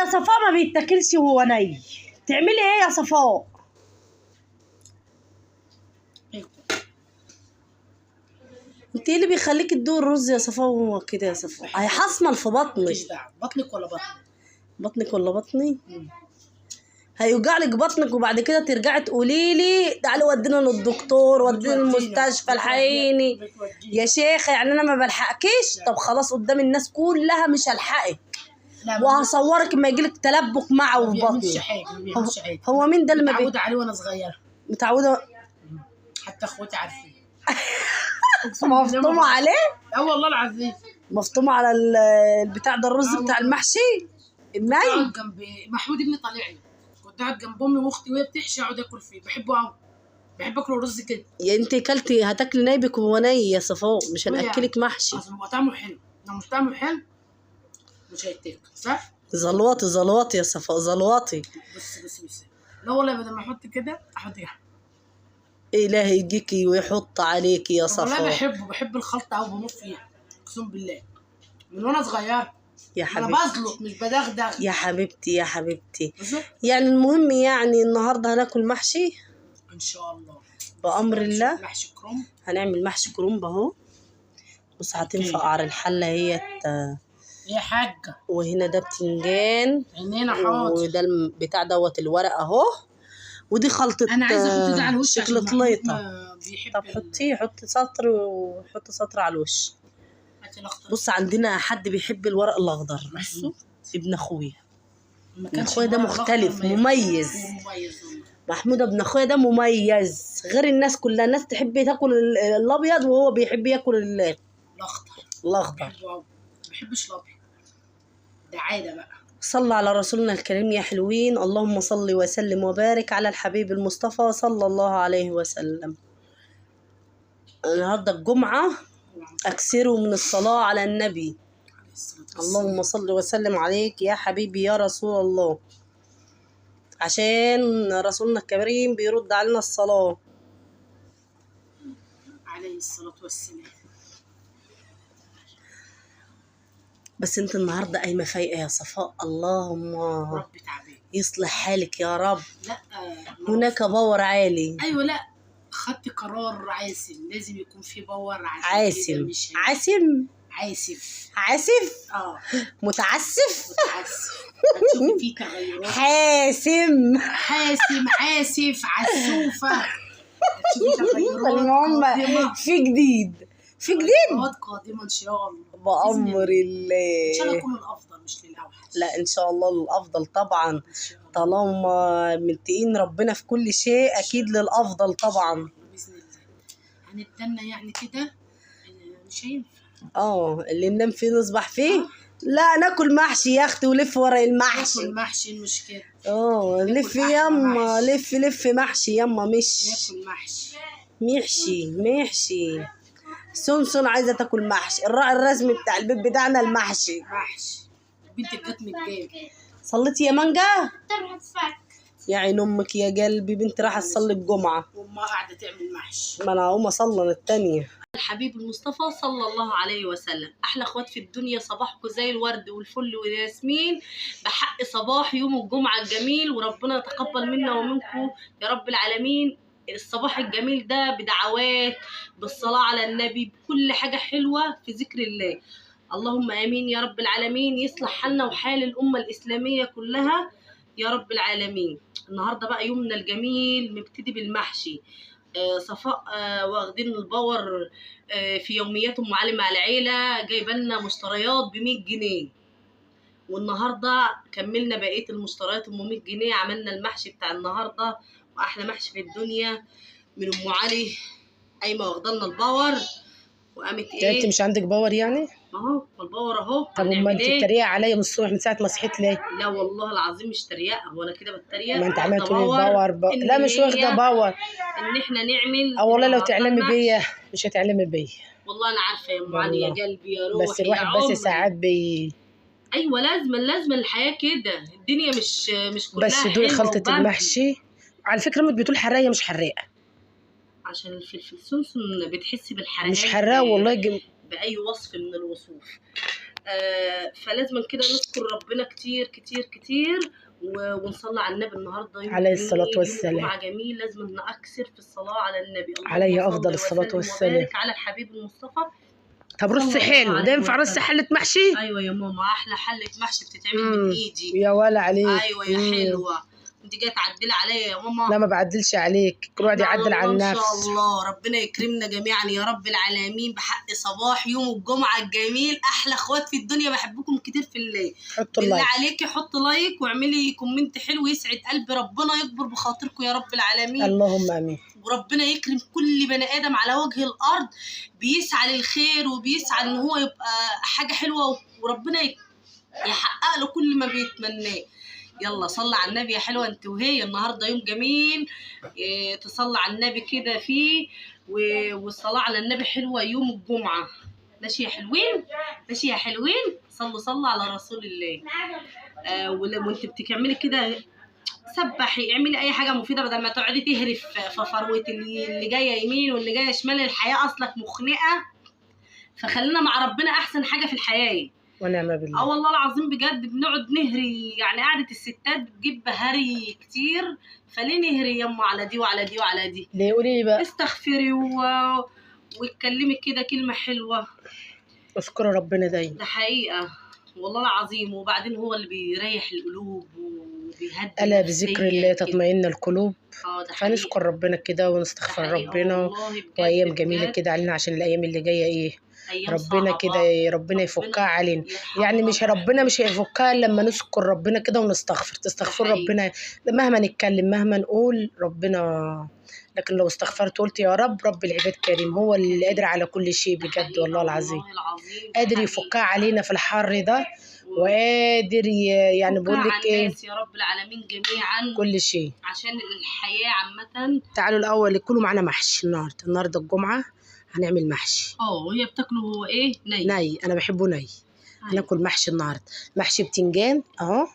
صفاء ما بيتاكلش وهو ني. تعملي ايه يا صفاء؟ انت ايه اللي بيخليكي تدوقي الرز يا صفاء وهو كده يا صفاء؟ هيحصمل في بطنك. ماليش دعوه. بطنك ولا بطني؟ بطنك ولا بطني؟ هيوجعلك بطنك وبعد كده ترجعي تقولي لي تعالي ودينا للدكتور، ودينا المستشفى الحقيني. يا شيخه يعني انا ما بلحقكيش؟ طب خلاص قدام الناس كلها مش هلحقك وهصورك اما يجيلك تلبك معه في بطنك. هو مين ده اللي متعوده عليه وانا صغيره؟ متعوده؟ حتى اخواتي عارفين. مفطومه عليه؟ اه والله العظيم مفطومه على البتاع ده، الرز بتاع المحشي الناي. قاعد جنب محمود ابني طالع لي، كنت قاعد جنب امي واختي وهي بتحشي اقعد اكل فيه، بحبه قوي، بحب اكل الرز كده. يا انت كلتي هتاكلي نايبك وهو ني يا صفاء، مش هناكلك محشي. اصل هو طعمه حلو، لو مش طعمه حلو مش هيتاكل صح؟ زلواطي زلواطي يا صفاء زلواطي. بص لا والله بدل ما احط كده احط كده. إلهي يجيكي ويحط عليكي يا صفاء. والله بحب الخلطه قوي، بموت فيها اقسم بالله من وانا صغيره. يا حبيبتي انا بزلط مش بدغدغ. يا حبيبتي يا حبيبتي. يعني المهم يعني النهارده هناكل محشي ان شاء الله بأمر الله. محشي كرنب. هنعمل محشي كرنب اهو. بص هتنفع قعر الحله هي يا حاجه. وهنا ده بتنجان عينينا حاضر. وده بتاع دوت الورق اهو. ودي خلطه. انا عايزه احط ده على الوش شكل طليطه. طب حطي سطر وحطي سطر على الوش. بص عندنا حد بيحب الورق الاخضر، بصوا ابن اخويا. ابن اخويا ده مختلف مميز. محمود ابن اخويا ده مميز غير الناس كلها. الناس تحب تاكل الابيض وهو بيحب ياكل الاخضر. ما بحبش الابيض ده عاده بقى. صلى على رسولنا الكريم يا حلوين. اللهم صل وسلم وبارك على الحبيب المصطفى صلى الله عليه وسلم. النهارده الجمعه، اكثروا من الصلاه على النبي. اللهم صل وسلم عليك يا حبيبي يا رسول الله، عشان رسولنا الكريم بيرد علينا الصلاة عليه الصلاة والسلام. بس انت النهاردة قايمة فايقة يا صفاء. اللهم ربي تعبان يصلح حالك يا رب. لا هناك باور عالي. ايوه لا خدت قرار عاسم، لازم يكون في باور عاسم. متعسف هتشوفي في تغيرات. حاسم عسوفة. هتشوفي تغيرات المهم في جديد قادمة ان شاء الله بأمر الله. ان شاء الله يكون الافضل مش للاوحش. لا ان شاء الله للافضل طبعا، طالما متقين ربنا في كل شيء اكيد للافضل طبعا باذن الله. هنتدنى يعني كده مش هينفع. اللي ننام فيه نصبح فيه. لا ناكل محشي يا اختي ولف ورق المحشي. ناكل محشي المشكله. لف يما لف محشي يما. مش ناكل محشي سنسن عايزه تاكل محشي. الراعي الرسمي بتاع البيت بتاعنا المحشي. بنتك جت من الجامع. صليتي يا مانجا؟ يا عين امك يا قلبي. بنتي راح تصلي الجمعه وامها قاعده تعمل محشي. ما انا هقوم اصلي الثانيه. الحبيب المصطفى صلى الله عليه وسلم. احلى اخوات في الدنيا، صباحكم زي الورد والفل والياسمين بحق صباح يوم الجمعه الجميل، وربنا يتقبل منا ومنكم يا رب العالمين الصباح الجميل ده بدعوات بالصلاه على النبي بكل حاجه حلوه في ذكر الله. اللهم امين يا رب العالمين. يصلح حالنا وحال الامه الاسلاميه كلها يا رب العالمين. النهارده بقى يومنا الجميل مبتدي بالمحشي. صفاء واخدين الباور في يوميات ام علي مع العيله، جايبه لنا مشتريات ب 100 جنيه، والنهارده كملنا بقيه المشتريات ام 100 جنيه. عملنا المحشي بتاع النهارده واحلى محشي في الدنيا من ام علي. قايمه واخده لنا الباور وقامت انت مش عندك باور يعني؟ اهو الباور اهو. طب امال انت بتتريقي عليا من الصبح من ساعه ما صحيت ليه؟ لا والله العظيم مش تريقه، هو انا كده بتريق؟ ما انت عماله تقولي الباور لا مش واخده باور ان احنا نعمل. والله لو تعلمي بيا مش هتعلمي بيا. والله انا عارفه يا ام علي يا قلبي يا روحي بس الواحد بس ساعات ايوه لازم الحياه كده، الدنيا مش كلها بس دوقي خلطه المحشي. على فكره امك بتقول حرايه مش حراقه، عشان الفلفل سمسم بتحسي بالحرقان. مش حراقه والله باي وصف من الوصوف. فلازم كده نذكر ربنا كتير كتير كتير، ونصلي على النبي النهارده يوم عليه جميل، الصلاة يوم والسلام. جمعة جميل، لازم نأكثر في الصلاة على النبي. عليه اللهم أفضل صل الصلاة وسلم والسلام. وبارك على الحبيب المصطفى. طب رص صلى الله حلو عليه ده ينفع رص وسلم. حلة محشي؟ ايوه يا ماما، احلى حلة محشي بتتعمل من ايدي. يا ولا عليك. ايوه يا حلوة، انت جايه تعدلي عليا يا ماما. لا ما بعدلش عليك، كل واحد يعدل على ان النفس. شاء الله ربنا يكرمنا جميعا يا رب العالمين بحق صباح يوم الجمعه الجميل. احلى اخوات في الدنيا، بحبكم كتير في الله. حطوا بالله اللايك. عليكي حط لايك واعملي كومنت حلو يسعد قلبي، ربنا يكبر بخاطركم يا رب العالمين. اللهم امين. وربنا يكرم كل بني ادم على وجه الارض بيسعى للخير وبيسعى ان هو يبقى حاجه حلوه، وربنا يحقق له كل ما بيتمناه. يلا صلى على النبي يا حلوه انت وهي، النهارده يوم جميل تصلى على النبي كده فيه، والصلاه على النبي حلوه يوم الجمعه. ماشي يا حلوين، ماشي يا حلوين، صلوا على رسول الله. وانت بتعملي كده سبحي، اعملي اي حاجه مفيده بدل ما تقعدي تهري في فروه اللي جايه يمين واللي جايه شمال. الحياه اصلك مخنقه، فخلينا مع ربنا احسن حاجه في الحياه. ونعم بالله. والله العظيم بجد بنقعد نهري، يعني قعده الستات بتجيب هري كتير، فليه نهري يما على دي وعلى دي وعلى دي؟ ليه؟ قولي لي بقى. استغفري واتكلمي كده كلمه حلوه. اذكري ربنا دايما. ده حقيقه والله العظيم، وبعدين هو اللي بيريح القلوب وبيهدي. ألا بذكر الله تطمئن القلوب. ده فنذكر ربنا كده ونستغفر ربنا، وايام جميله كده علينا عشان الايام اللي جايه ايه ربنا كده ربنا يفكها علينا. يعني مش ربنا مش هيفكها لما نذكر ربنا كده ونستغفر. تستغفر ربنا مهما نتكلم مهما نقول ربنا، لكن لو استغفرت قلت يا رب، رب العباد كريم، هو اللي قادر على كل شيء بجد والله العظيم. قادر يفكها علينا في الحر ده، وقادر يعني بقول لك ايه يا رب العالمين جميعا كل شيء عشان الحياه عامه. تعالوا الاول كلوا معانا محشي النهارده الجمعه هنعمل محشي. وهي بتاكله ايه؟ ني. انا بحبه ني. هناكل محشي النهارده، محشي بتنجان اهو.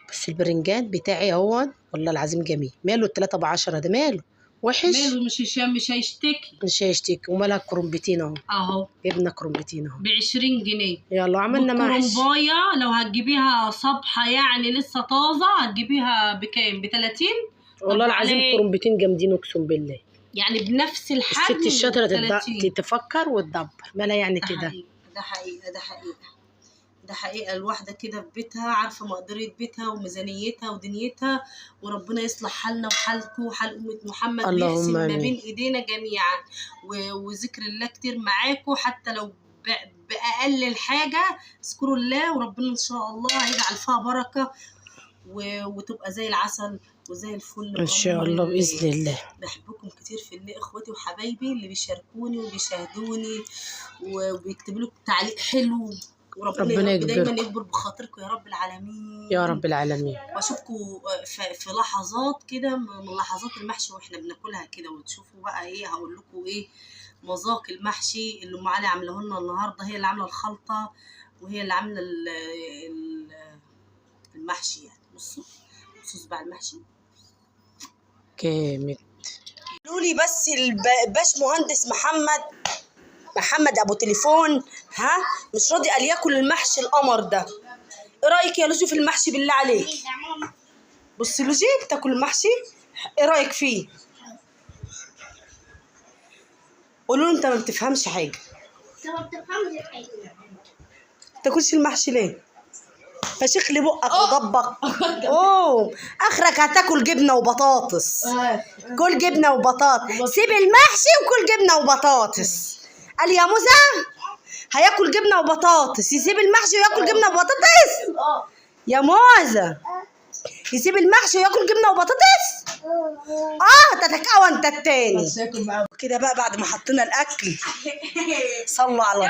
بس البرنجان بتاعي اهو والله العظيم جميل. ماله ال3 ب10 ده؟ ماله وحش؟ ماله مش هيشتكي. مش هيشتكي. ومالها كرنبتين اهو جبنا كرنبتين اهو ب20 جنيه. يلا عملنا محشي. كرنبايه لو هتجيبيها صبحه يعني لسه طازه هتجيبيها بكام؟ ب30 والله العظيم. كرنبتين جامدين اقسم بالله، يعني بنفس الحجم. الست الشاطره تتفكر وتدبر مالها يعني كده. ده حقيقه ده حقيقه ده حقيقة. الواحدة كده في بيتها عارفة مقدرة بيتها وميزانيتها ودنيتها، وربنا يصلح حالنا وحالكم وحال أمة محمد، ويحسن ما بين إيدينا جميعا، وذكر الله كتير معاكم حتى لو بأقل الحاجة. اذكروا الله وربنا إن شاء الله هيجعل فيها بركة وتبقى زي العسل وزي الفل إن شاء الله بإذن الله. بحبكم كتير في الله إخواتي وحبايبي اللي بيشاركوني وبيشاهدوني وبيكتبوا لكم تعليق حلو، وربنا دايما يكبر بخاطركم يا رب العالمين يا رب العالمين. واشوفكم في لحظات كده من لحظات المحشي واحنا بناكلها كده، وتشوفوا بقى ايه. هقول لكم ايه مذاق المحشي اللي ام علي عامله لنا النهارده. هي اللي عامله الخلطه وهي اللي عامله المحشي. يعني بصوا بقى المحشي جامد. قولوا لي بس الباش مهندس محمد ابو تليفون مش راضي قال ياكل المحشي القمر ده. ايه رايك يا لوجي في المحشي بالله عليك؟ بص لوجي بتاكل المحشي، ايه رايك فيه؟ قولوا له انت ما بتفهمش حاجه. ما بتفهمش حاجه. تاكلش المحشي ليه؟ فشيخ لي بقك وضبك. اخرك هتاكل جبنه وبطاطس. كل جبنه وبطاطس، سيب المحشي وكل جبنه وبطاطس. قال يا موزه هياكل جبنه وبطاطس، يسيب المحشي وياكل جبنه وبطاطس. يا موزه يسيب المحشي وياكل جبنه وبطاطس. تتكاوى انت التاني كده بقى. بعد ما حطينا الاكل صلوا على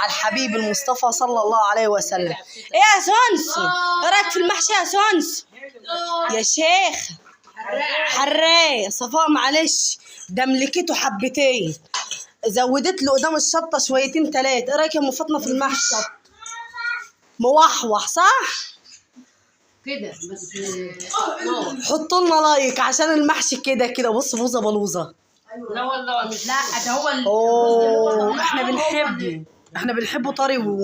الحبيب المصطفى صلى الله عليه وسلم. ايه يا سونسي؟ ايه رايك في المحشي يا سونسي؟ يا شيخ حرايه صفاء معلش دملكته حبتين، زودت له قدام الشطه شويتين 3. ايه رايك يا ام فاطمه في المحشي؟ موحوح صح كده؟ بس حطوا لنا لايك عشان المحشي كده. بص بوزه بلوزه. لا والله لا ده هو احنا بنحبه. احنا بنحبه طري هو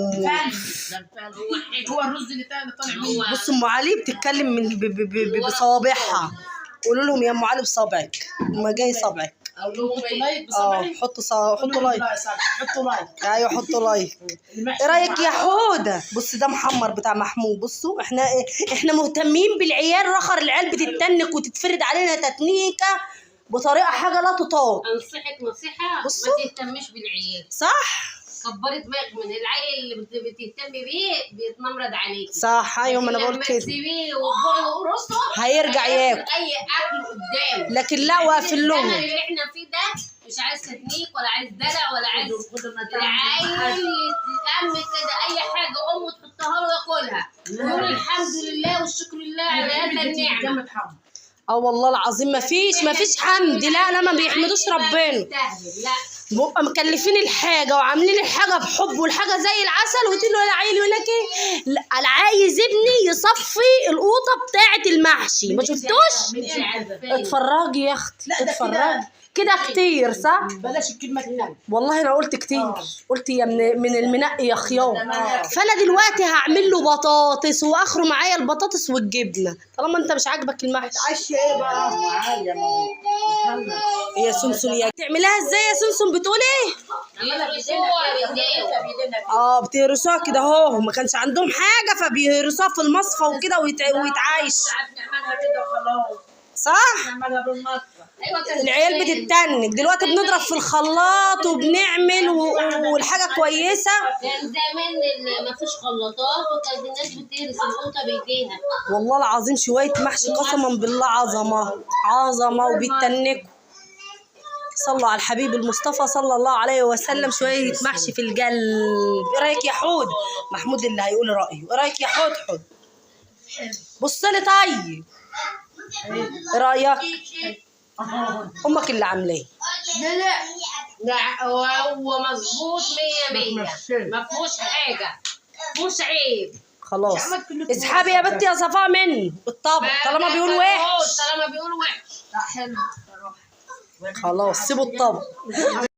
الرز اللي طالع منه. بص ام علي بتتكلم من بصوابعها. قولوا لهم يا ام علي بصابعك، ما جاي صابعك. اقول لهم لايك بصبعي. حطوا لايك. حطوا لايك. ايوه حطوا لايك. ايه رايك يا حوده؟ بص ده محمر بتاع محمود. بصوا احنا مهتمين بالعيال. رخر العيال بتتنك وتتفرد علينا تتنيكه بطريقه حاجه لا تطاق. انصحك نصيحه، بصوا. ما تهتمش بالعيال. صح كبري دماغك من العيل اللي بتهتمي بيه بيتنمرد عليكي. صح. ايوه ما انا بقول كده. تسيبيه وقرصه هيرجع ياكل اي اكل قدامه. لكن لا واقفل لهم. الزمن اللي احنا فيه ده مش عايز تدنيك ولا عايز دلع ولا عايز العيل يتلم كده. اي حاجه امه تحطها له ياكلها. يقول الحمد لله والشكر لله على هذا النعمه. والله العظيم ما فيش حمد. لا ما بيحمدوش ربنا. لا بقى مكلفين الحاجه وعاملين الحاجه بحب والحاجه زي العسل. وتقول له العيل يقول لك ايه؟ لا انا عايز ابني يصفي القوطه بتاعه المحشي. ما شفتوش؟ اتفرجي يا اختي اتفرجي كده كتير صح؟ بلاش الكلمه الثانيه. والله انا قلت كتير. قلت يا من المنقي يا خيار. فانا دلوقتي هعمل له بطاطس واخره معايا البطاطس والجبنه. طالما انت مش عاجبك المحشي عايش ايه بقى معايا؟ يا سمسم يا تعملها ازاي يا سمسم؟ بتقول ايه؟ بتهرسوها كده اهو. ما كانش عندهم حاجه فبيهرسوها في المصفى وكده ويتعايش. صح؟ العيال بتتنك دلوقتي. بنضرب في الخلاط وبنعمل والحاجه كويسه. كان زمان ما فيش خلاطات وكانت الناس بتهرس القوطه بايديها. والله العظيم شويه محشي قسما بالله عظمه وبيتنكوا. صلوا على الحبيب المصطفى صلى الله عليه وسلم. شويه محشي في القلب. ايه رايك يا حود؟ محمود اللي هيقول رايه. ايه رايك يا حود؟ بص لي طيب. ايه رايك؟ امك اللي عاملاه. لا هو مظبوط 100 ما فيهوش حاجه، ما فيهوش عيب. خلاص اسحبي يا بنتي يا صفاء مني بالطبع. طالما بيقول وحش طالما بيقول وحش. لا حلو. خلاص سيبوا الطبق.